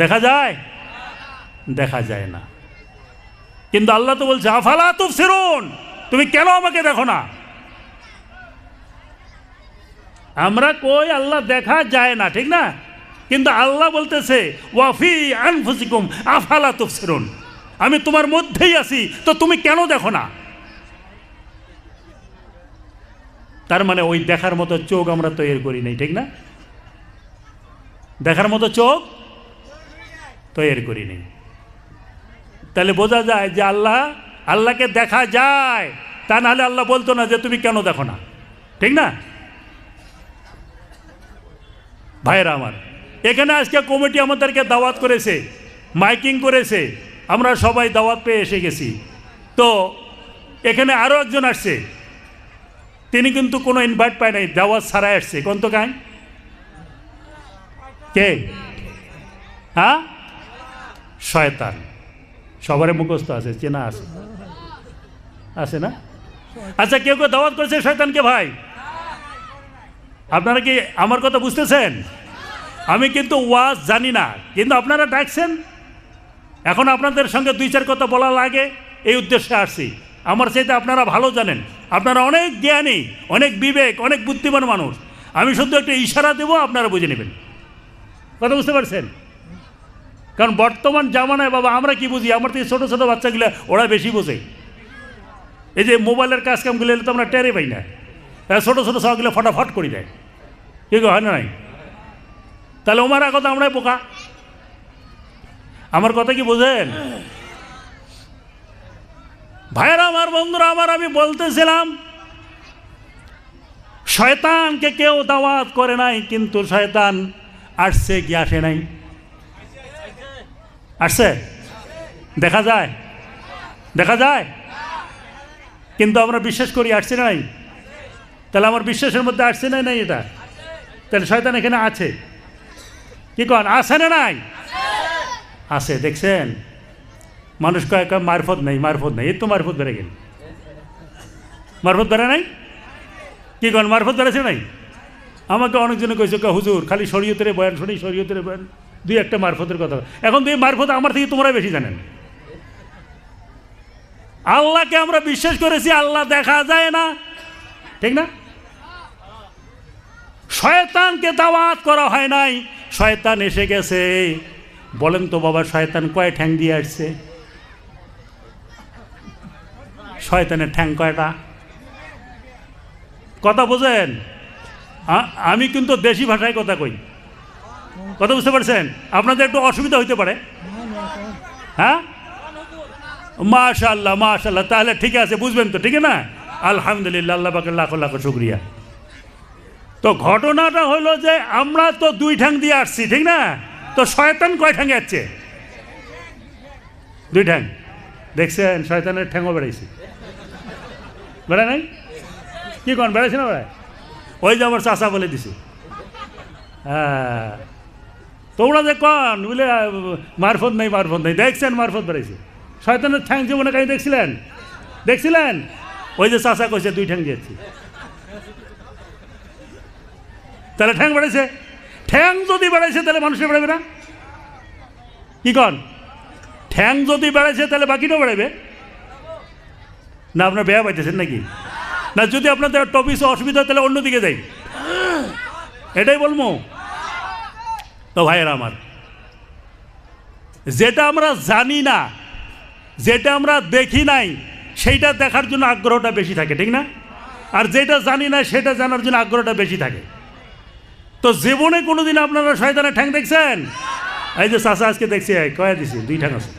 দেখা যায়? দেখা যায় না। কিন্তু আল্লাহ তো বলছে আফালা তুবসিরুন, তুমি কেন আমাকে দেখো না? আমরা কই আল্লাহ দেখা যায় না, ঠিক না? কিন্তু আল্লাহ বলতেছে ওয়াফি আনফুসিকুম আফালা তুবসিরুন, আমি তোমার মধ্যেই আছি, তো তুমি কেন দেখো না? তার মানে ওই দেখার মতো চোখ আমরা তৈরি করি নাই, ঠিক না? দেখার মতো চোখ তৈরি করি নাই। তাহলে বোঝা যায় যে আল্লাহকে দেখা যায়, তা নাহলে আল্লাহ বলতো না যে তুমি কেন দেখো না, ঠিক না? ভাইরা আমার, এখানে আজকে কমিটি আমাদেরকে দাওয়াত করেছে, মাইকিং করেছে, আমরা সবাই দাওয়াত পেয়ে এসে গেছি। তো এখানে আরও একজন আসছে, তিনি কিন্তু কোনো ইনভাইট পায় নাই, দাওয়াত ছাড়াই আসছে। কোন তো কাই কে? হ্যাঁ, শয়তান। সবারই মুখস্থ আছে, চেনা আছে, আছে না? আচ্ছা, কেউ কেউ দাওয়াত করেছে শয়তানকে। ভাই, আপনারা কি আমার কথা বুঝতেছেন? আমি কিন্তু ওয়াজ জানি না, কিন্তু আপনারা ডাকছেন, এখন আপনাদের সঙ্গে দুই চার কথা বলা লাগে, এই উদ্দেশ্যে আসছি। আমার চাইতে আপনারা ভালো জানেন, আপনারা অনেক জ্ঞানী, অনেক বিবেক, অনেক বুদ্ধিমান মানুষ। আমি শুধু একটা ইশারা দেবো, আপনারা বুঝে নেবেন। কথা বুঝতে পারছেন? কারণ বর্তমান জামানায় বাবা আমরা কি বুঝি, আমার থেকে ছোটো ছোটো বাচ্চাগুলো ওরা বেশি বোঝে। এই যে মোবাইলের কাজকামগুলো তো আমরা টেরে পাই না, ছোটো ছোটো সবগুলো ফটাফট করে দেয়, কি হয় না? নাই? তাহলে ওমারা কথা আমরাই বোকা। আমার কথা কি বোঝেন ভাইয়েরা আমার, বন্ধুরা আমার? আমি বলতেছিলাম শয়তানকে কেউ দাওয়াত করে নাই, কিন্তু শয়তান আসছে কি আসে নাই? আসছে, দেখা যায়, দেখা যায়। কিন্তু আমরা বিশ্বাস করি আসছে নাই। তাহলে আমার বিশ্বাসের মধ্যে আসছে নাই নাই এটা? তাহলে শয়তান এখানে আছে, কি কন? আছে না নাই? আছে। দেখছেন, মানুষ কয়েক মারফত নেই, মারফত নেই, এই তো মারফত বেড়ে গেল। মারফত বেড়ে নাই, কি কন? মারফত বেড়েছে নাই? আমাকে অনেকজনে কইছে হুজুর খালি শরীয়তের বয়ান শুনি, শরীয়তের বয়ান, দুই একটা মারফতের কথা। এখন দুই মারফত আমার থেকে তোমরা বেশি জানেন। আল্লাহকে আমরা বিশ্বাস করেছি, আল্লাহ দেখা যায় না, ঠিক না? শয়তানকে দাওয়াত করা হয় নাই, শয়তান এসে গেছে। বলেন তো বাবা, শয়তান কয় ঠ্যাং দিয়ে আসছে? শয়তানের ঠ্যাং কয়টা? কথা বোঝেন? আমি কিন্তু দেশি ভাষায় কথা কই, কথা বুঝতে পারছেন? আপনাদের একটু অসুবিধা হইতে পারে। হ্যাঁ, মাশাআল্লাহ মাশাআল্লাহ, তাহলে ঠিক আছে, বুঝবেন তো, ঠিক না? আলহামদুলিল্লাহ, আল্লাহ পাকের লাখো লাখো শুকরিয়া। তো ঘটনাটা হলো যে আমরা তো দুই ঠ্যাং দিয়ে আসছি, ঠিক না? তো শয়তান কয় ঠ্যাঙে যাচ্ছে? দুই ঠ্যাং। দেখছেন, শয়তানের ঠ্যাংও বেড়াইছে, বেড়ায় নাই? কি কন, বেড়াইছে না বেড়ায়? ওই যে আমার চাচা বলে দিছে। হ্যাঁ, তোমরা যে কন বুঝলে মারফত নেই, মারফত নেই, দেখছেন মারফত বেড়াইছে। শয়তানের ঠ্যাং জীবনে কাহি দেখছিলেন? দেখছিলেন? ওই যে চাচা কইছে দুই ঠ্যাং দিয়েছি, তাহলে ঠ্যাং বেড়াইছে। ঠ্যাং যদি বেড়াইছে তাহলে মানুষের বেড়াবে না? কি কন? ঠ্যাং যদি বেড়াইছে তাহলে বাকিটাও বেড়াবে না? আপনার বেয়া পাইতেছেন নাকি? না, যদি আপনাদের টপিসে অসুবিধা হয় তাহলে অন্যদিকে যাই, এটাই বলবো। তো ভাইয়েরা আমার, যেটা আমরা জানি না, যেটা আমরা দেখি নাই, সেইটা দেখার জন্য আগ্রহটা বেশি থাকে, ঠিক না? আর যেটা জানি না সেটা জানার জন্য আগ্রহটা বেশি থাকে। তো জীবনে কোনোদিন আপনারা শয়তানের ঠ্যাং দেখছেন? এই যে চাচা আজকে দেখছি, কয়া দিছি দুই ঠ্যাং আছে।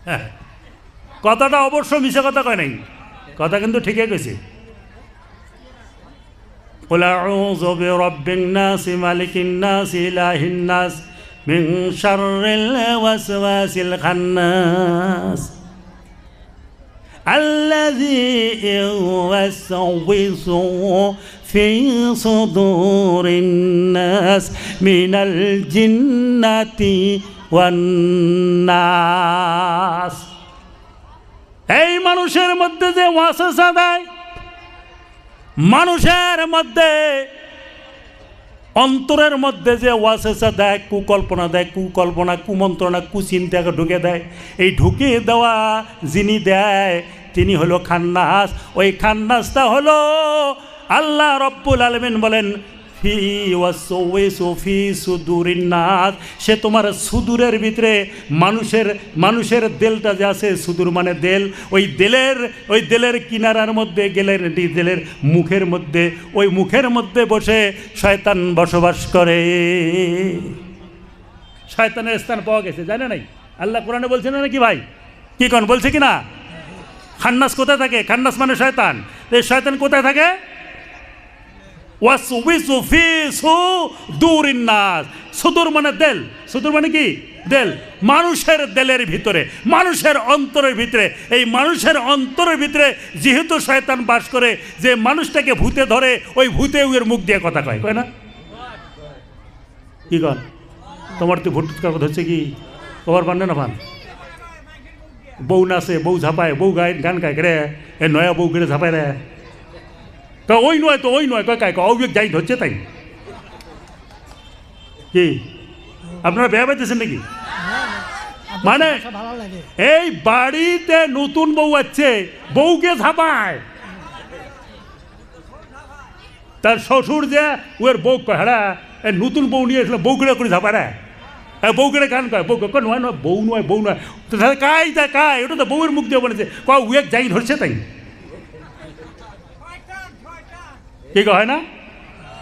হ্যাঁ, কথাটা অবশ্য মিশে কথা কয় নাই, কথা কিন্তু ঠিকই কইছে। কুল আউযু বিরাব্বিন নাস মালিকিন নাস ইলাহিন নাস মিন শাররিল ওয়াসওয়াসিল খান্নাস আল্লাযী ইউওয়াসওয়িসু ফি সুদুরিন নাস মিনাল জিন্নাতি ওয়ান নাস। এই মানুষের মধ্যে যে ওয়াসওয়াসা দেয়, মানুষের মধ্যে অন্তরের মধ্যে যে ওয়াসওয়াসা দেয়, কুকল্পনা দেয়, কুকল্পনা কুমন্ত্রণা কুচিন্তাকে ঢুকে দেয়, এই ঢুকে দেওয়া যিনি দেয় তিনি হলো খান্নাস। ওই খান্নাসটা হলো আল্লাহ রব্বুল আলামিন বলেন ফি ওয়াসওয়াসু ফি সুদুরিন নাস, সে তোমার সুদূরের ভিতরে মানুষের দেলটা যে আছে, সুদূর মানে দেল, ওই দেলের কিনারার মধ্যে দেলের মুখের মধ্যে, ওই মুখের মধ্যে বসে শয়তান বসবাস করে। শয়তানের স্থান পাওয়া গেছে, জানে নাই? আল্লাহ কোরআনে বলছে না নাকি ভাই? কি কোন বলছে কি না? খান্নাস কোথায় থাকে? খান্নাস মানে শয়তান। এই শয়তান কোথায় থাকে? ওয়াসওয়াসু ফি সুদুরিন নাস, সুদূর মানে দেল, সুদূর মানে কি? দেল, মানুষের দেলের ভিতরে, মানুষের অন্তরের ভিতরে। এই মানুষের অন্তরের ভিতরে যেহেতু শয়তান বাস করে, যে মানুষটাকে ভূতে ধরে, ওই ভূতে উয়ের মুখ দিয়ে কথা কয়, কয় না? কি কন তোমার তো ভুট কথা হচ্ছে কি? খবর পান না পান? বউ নাচে, বউ ঝাপায়, বউ গান গায় রে, এ নয়া বউ করে ঝাপায় রে, ওই নয় তো ওই নয়, কয় কায় অবিবেক যাই হচ্ছে তাই কি? আপনারা বেয়া পাইতেছেন নাকি? মানে এই বাড়িতে নতুন বউ আছে, বউকে ঝাপায়, তার শ্বশুর যে ওর বউ কয় হ্যাঁ নতুন বউ নিয়ে আসলে বউ করে ঝাপায় রে, বউ করে গান কয়, বউ কয় নয় নয়, বউ নয়, বউ নয়, তো তাহলে কায় ওটা তো বউয়ের মুখ দিয়ে বলেছে, কয় উয়েক যাই ধরছে তাই কি হয় না?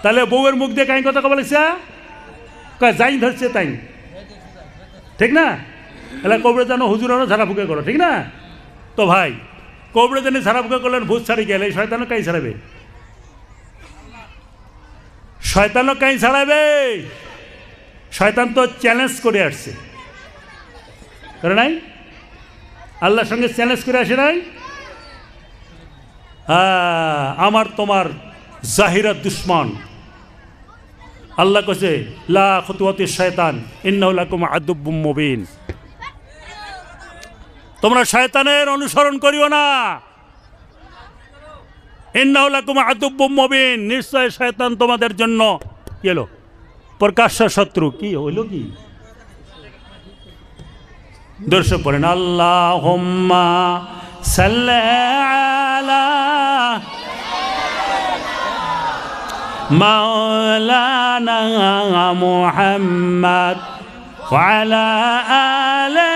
তাহলে বউয়ের মুখ দিয়ে কাই কথা বলেছে, কয় যাই ধরছে তাই, ঠিক না? এলা কবরে জানো হুজুর ঝাড়া ফুকে করো, ঠিক না? তো ভাই কবরে জানি ঝাড়া ফুকে করলেন, ভূত ছাড়ি গেলে শয়তানও কাই ছাড়াবে? শয়তানও কাই ছাড়াবে? শয়তান তো চ্যালেঞ্জ করে আসছে, করে নাই? আল্লাহর সঙ্গে চ্যালেঞ্জ করে আসে নাই? আমার তোমার জাহিরা দুশ্মন। আল্লাহ কইছে লা খুতুওয়াতি শয়তান ইন্নাহু লাকুম আদুব্বুম মুবিন, তোমরা শয়তানের অনুসরণ করিও না, ইন্নাহু লাকুম আদুব্বুম মুবিন, নিশ্চয় শয়তান তোমাদের জন্য কি হলো? প্রকাশ্য শত্রু। কি হইল কি? দর্শক পড়েন আল্লাহুম্মা সাল্লি আলা মাওলানা মুহাম্মদ ওয়া আলা আলি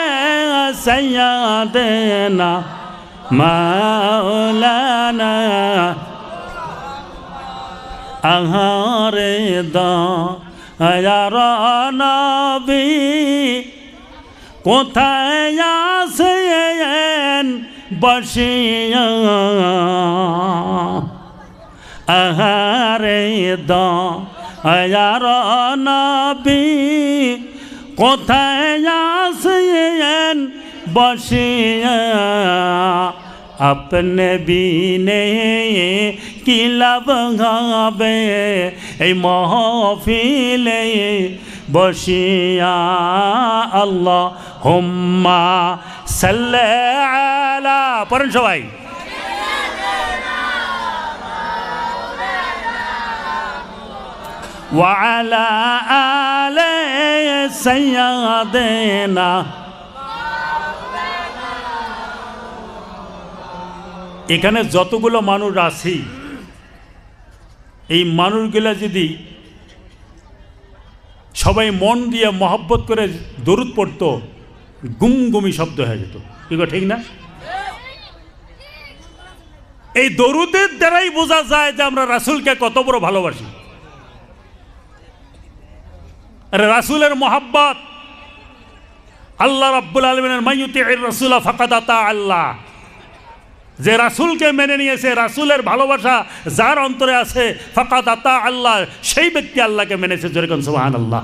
সাইয়্যিদিনা মাওলানা আহারে দয়ার নবী কোথায় আছেন বসিয়া, আহারে দয়ার নবী কোথায় আছেন বসিয়া, আপনে বিনে কি লাভ হবে এই মহফিলে বসিয়া। আল্লাহুম্মা সাল্লি আলা, পড়েন সবাই, ওয়া আলা আলি সাইয়্যিদিনা। এখানে যতগুলো মানুষ আছি, এই মানুষগুলা যদি সবাই মন দিয়ে মহব্বত করে দরুদ পড়তো, গুমগুমি শব্দ হয়ে যেত, ঠিক না? এই দরুদের দ্বারাই বোঝা যায় যে আমরা রাসূলকে কত বড় ভালোবাসি। আরে রাসূলের মহব্বত, আল্লাহ রাব্বুল আলামিনের মাইয়ুতির রাসূলা ফাকাদ আতা আল্লাহ, যে রাসূলকে মেনে নিয়েছে, রাসূলের ভালোবাসা যার অন্তরে আছে, ফাকাদ আতা আল্লাহ, সেই ব্যক্তি আল্লাহকে মেনেছে। যেরকম সুবহানাল্লাহ।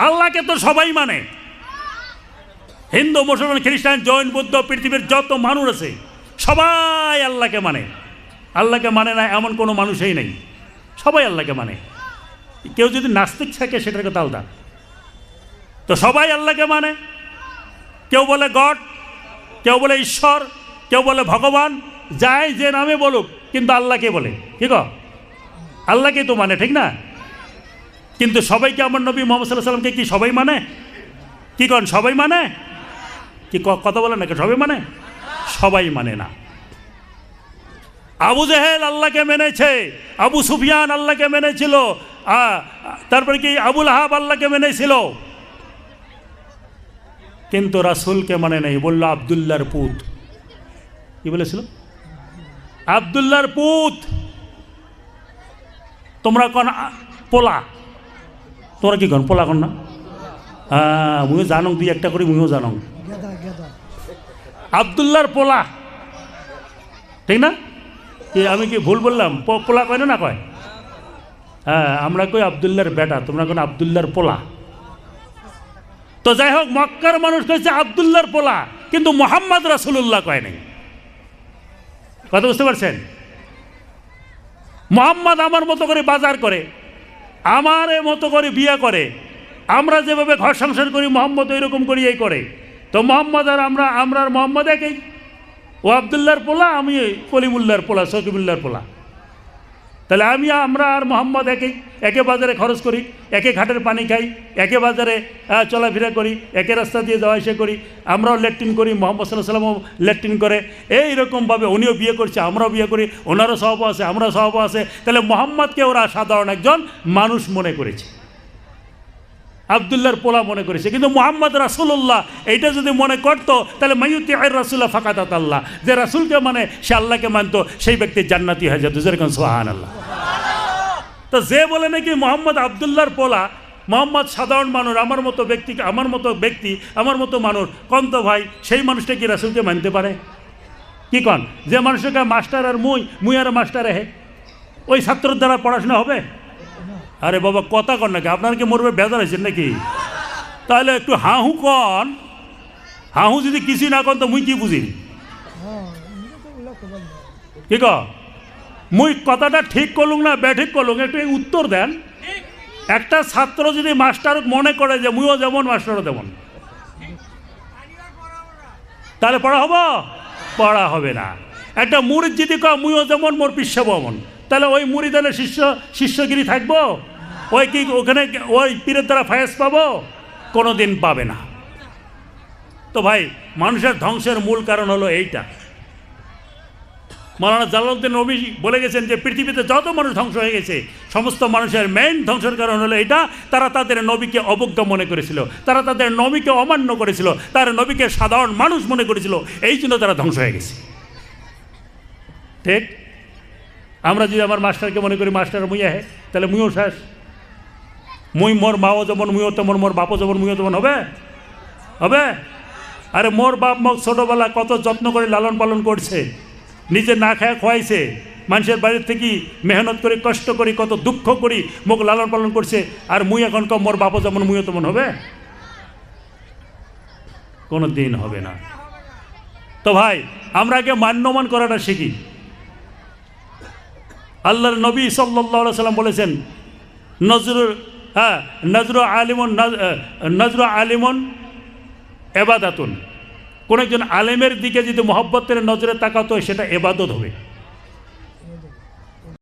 আল্লাহকে তো সবাই মানে, হিন্দু মুসলমান খ্রিস্টান জৈন বৌদ্ধ পৃথিবীর যত মানুষ আছে সবাই আল্লাহকে মানে। আল্লাহকে মানে না এমন কোনো মানুষই নেই, সবাই আল্লাহকে মানে। কেউ যদি নাস্তিক থাকে সেটার কথা আলাদা, তো সবাই আল্লাহকে মানে। কেউ বলে গড, কেউ বলে ঈশ্বর, কেউ বলে ভগবান, যাই যে নামে বলুক, কিন্তু আল্লাহকে বলে। ঠিক আল্লাহকেই তো মানে, ঠিক না? কিন্তু সবাইকে আমার নবী মুহাম্মদ সাল্লাল্লাহু আলাইহি ওয়াসাল্লামকে কি সবাই মানে? কি করেন, সবাই মানে? কি কথা বলেন নাকি সবাই মানে? সবাই মানে না। আবু জেহেল আল্লাহকে মেনেছে, আবু সুফিয়ান আল্লাহকে মেনেছিল, তারপরে কি আবুল আহাব আল্লাহকে মেনেছিল, কিন্তু রাসূলকে মানে নাই। বলল আব্দুল্লাহর পুত। কি বলেছিল? আব্দুল্লাহর পুত। তোমরা কোন পোলা, তোমরা কি কন পোলা কন না? মুইও জানো, দুই একটা করে মুইও জানো। আব্দুল্লাহর পোলা, ঠিক না? কি আমি কি ভুল বললাম? পোলা কয় না কয়? আমরা কই আব্দুল্লাহর বেটা, তোমরা কোন আব্দুল্লাহর পোলা। তো যাই হোক, মক্কার মানুষ কইছে আব্দুল্লাহর পোলা, কিন্তু মুহাম্মদ রাসূলুল্লাহ কয় নাই। কথা বুঝতে পারছেন? মুহাম্মদ আমার মতো করে বাজার করে, আমার মতো করে বিয়ে করে, আমরা যেভাবে ঘর সংসার করি মুহাম্মদ ওইরকম করি, এই করে। তো মুহাম্মদ আর আমরা আর মুহাম্মদ একই। ও আব্দুল্লাহর পোলা, আমি কলিমুল্লাহর পোলা, সকিবুল্লাহর পোলা। তাহলে আমরা আর মুহাম্মদ একই, একে বাজারে খরচ করি, একে ঘাটের পানি খাই, একে বাজারে চলাফেরা করি, একে রাস্তা দিয়ে যাওয়া আসা করি, আমরাও ল্যাট্রিন করি, মুহাম্মদ সাল্লাল্লাহু আলাইহি ওয়াসাল্লামও ল্যাট্রিন করে। এইরকমভাবে উনিও বিয়ে করছে, আমরাও বিয়ে করি, ওনারও স্বভাব আছে, আমরাও স্বভাব আছে। তাহলে মুহাম্মদকে ওরা সাধারণ একজন মানুষ মনে করেছে, আব্দুল্লাহর পোলা মনে করেছে। কিন্তু মুহাম্মদ রাসূলুল্লাহ এইটা যদি মনে করতো, তাহলে মাইয়ুতির রাসূলা ফাকাত আল্লাহ, যে রাসূলকে মানে সে আল্লাহকে মানতো, সেই ব্যক্তি জান্নাতি হয়ে যেত। যেরকম সুবহানাল্লাহ। তো যে বলে নাকি মুহাম্মদ আব্দুল্লাহর পোলা, মুহাম্মদ সাধারণ মানুষ, আমার মতো ব্যক্তি, আমার মতো মানুষ, কন তো ভাই, সেই মানুষটা কি রাসূলকে মানতে পারে? কি কন? যে মানুষটাকে মাস্টার আর মুই আর মাস্টার হে, ওই ছাত্রের দ্বারা পড়াশোনা হবে? আরে বাবা, কথা কন নাকি? আপনার কি মরবে বেজার হয়েছেন নাকি? তাহলে একটু হাহু কন। হাহু যদি কিছু না কন তো মুই কি বুঝি? কি ক? মুই কথাটা ঠিক করলুম না ব্যাঠিক করলুম, একটু উত্তর দেন। একটা ছাত্র যদি মাস্টার মনে করে যে মুইও যেমন মাস্টারও তেমন, তাহলে পড়া হবো? পড়া হবে না। একটা মুরিদ যদি কয় মুইও যেমন মোর পিসা বমন, তাহলে ওই মুরিদানের শিষ্যগিরি থাকবো? ওই কি ওখানে ওই পীরের দ্বারা ফায়েজ পাবো? কোনো দিন পাবে না। তো ভাই, মানুষের ধ্বংসের মূল কারণ হলো এইটা। মাওলানা জালালউদ্দিন নবী বলে গেছেন যে পৃথিবীতে যত মানুষ ধ্বংস হয়ে গেছে, সমস্ত মানুষের মেইন ধ্বংসের কারণ হলো এটা। তারা তাদের নবীকে অবজ্ঞা মনে করেছিল, তারা তাদের নবীকে অমান্য করেছিল, তারা নবীকে সাধারণ মানুষ মনে করেছিল, এই জন্য তারা ধ্বংস হয়ে গেছে। ঠিক? আমরা যদি আমার মাস্টারকে মনে করি মাস্টার মুইয়া হে, তাহলে মুইও শেষ। মুই মোর মাও যেমন মুইও তেমন, মোর বাপও যেমন মুইও তেমন হবে? হবে? আরে মোর বাপ মোক ছোটোবেলা কত যত্ন করে লালন পালন করছে, নিজে না খায় খোয়াইছে, মানুষের বাড়ির থেকে মেহনত করে কষ্ট করি, কত দুঃখ করি মোক লালন পালন করছে। আর মুই এখন কম মোর বাপও যেমন মুইও তেমন হবে? কোনো দিন হবে না। তো ভাই, আমরা আগে মান্যমান করাটা শিখি। আল্লাহর নবী সাল্লাল্লাহু আলাইহি সাল্লাম বলেছেন, নজরু আলিমন এবাদাতুন। কোন একজন আলেমের দিকে যদি মহব্বতের নজরে তাকাতো, সেটা এবাদত হবে।